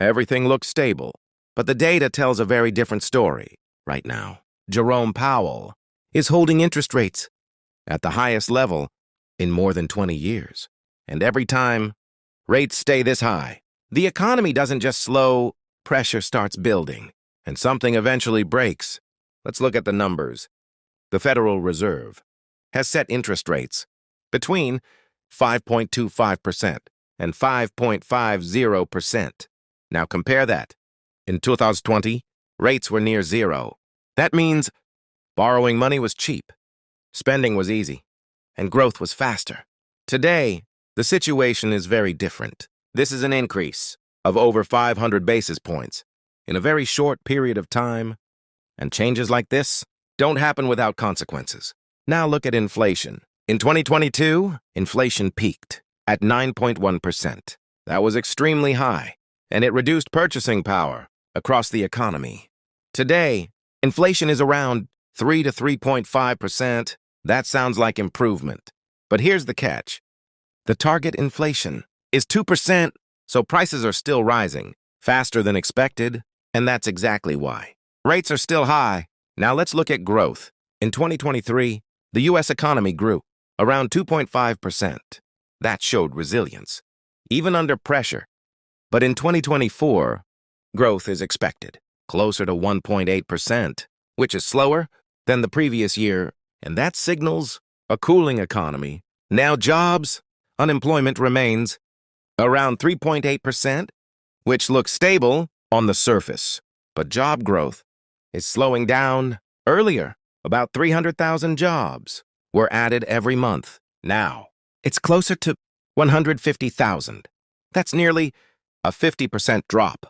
Everything looks stable, but the data tells a very different story right now. Jerome Powell is holding interest rates at the highest level in more than 20 years. And every time rates stay this high, the economy doesn't just slow, pressure starts building, and something eventually breaks. Let's look at the numbers. The Federal Reserve has set interest rates between 5.25% and 5.50%. Now compare that. In 2020, rates were near zero. That means borrowing money was cheap, spending was easy, and growth was faster. Today, the situation is very different. This is an increase of over 500 basis points in a very short period of time, and changes like this don't happen without consequences. Now look at inflation. In 2022, inflation peaked at 9.1%. That was extremely high, and it reduced purchasing power across the economy. Today, inflation is around 3 to 3.5%. That sounds like improvement. But here's the catch. The target inflation is 2%, so prices are still rising faster than expected, and that's exactly why. Rates are still high. Now let's look at growth. In 2023, the U.S. economy grew around 2.5%. That showed resilience, even under pressure. But in 2024, growth is expected closer to 1.8%, which is slower than the previous year, and that signals a cooling economy. Now unemployment remains around 3.8%, which looks stable on the surface. But job growth is slowing down. Earlier, about 300,000 jobs were added every month. Now, it's closer to 150,000. That's nearly a 50% drop.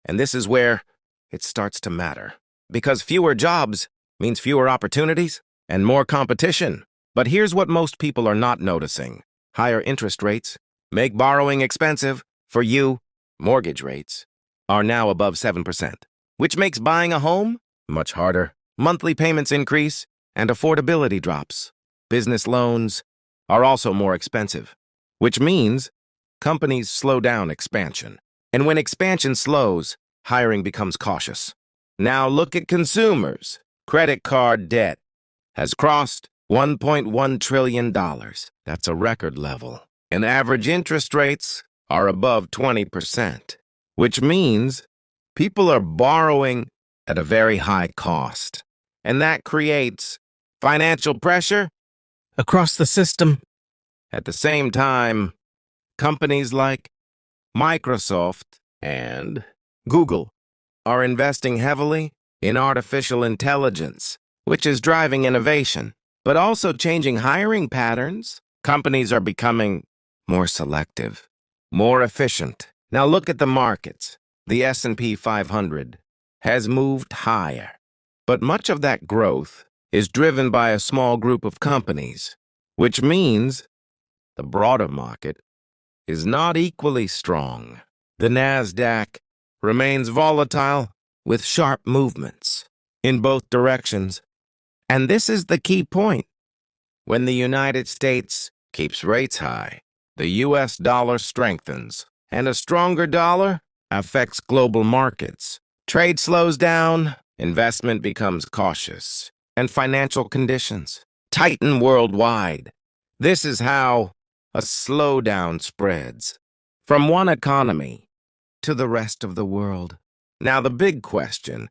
And this is where it starts to matter. Because fewer jobs means fewer opportunities and more competition. But here's what most people are not noticing. Higher interest rates make borrowing expensive. For you, mortgage rates are now above 7%, which makes buying a home much harder. Monthly payments increase and affordability drops. Business loans are also more expensive, which means companies slow down expansion. And when expansion slows, hiring becomes cautious. Now look at consumers. Credit card debt has crossed $1.1 trillion. That's a record level. And average interest rates are above 20%, which means people are borrowing at a very high cost. And that creates financial pressure across the system. At the same time, companies like Microsoft and Google are investing heavily in artificial intelligence, which is driving innovation, but also changing hiring patterns. Companies are becoming more selective, more efficient. Now look at the markets. The S&P 500 has moved higher, but much of that growth is driven by a small group of companies, which means the broader market is not equally strong. The Nasdaq remains volatile with sharp movements in both directions. And this is the key point. When the United States keeps rates high, the U.S. dollar strengthens, and a stronger dollar affects global markets. Trade slows down, investment becomes cautious, and financial conditions tighten worldwide. This is how a slowdown spreads from one economy to the rest of the world. Now the big question,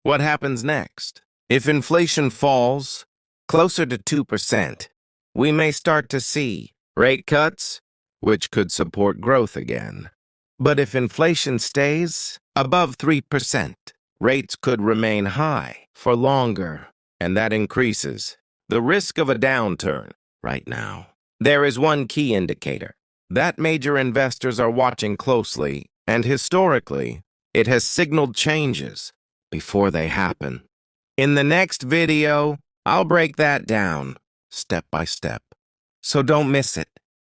what happens next? If inflation falls closer to 2%, we may start to see rate cuts, which could support growth again. But if inflation stays above 3%, rates could remain high for longer, and that increases the risk of a downturn. Right now, there is one key indicator that major investors are watching closely, and historically, it has signaled changes before they happen. In the next video, I'll break that down step by step, so don't miss it.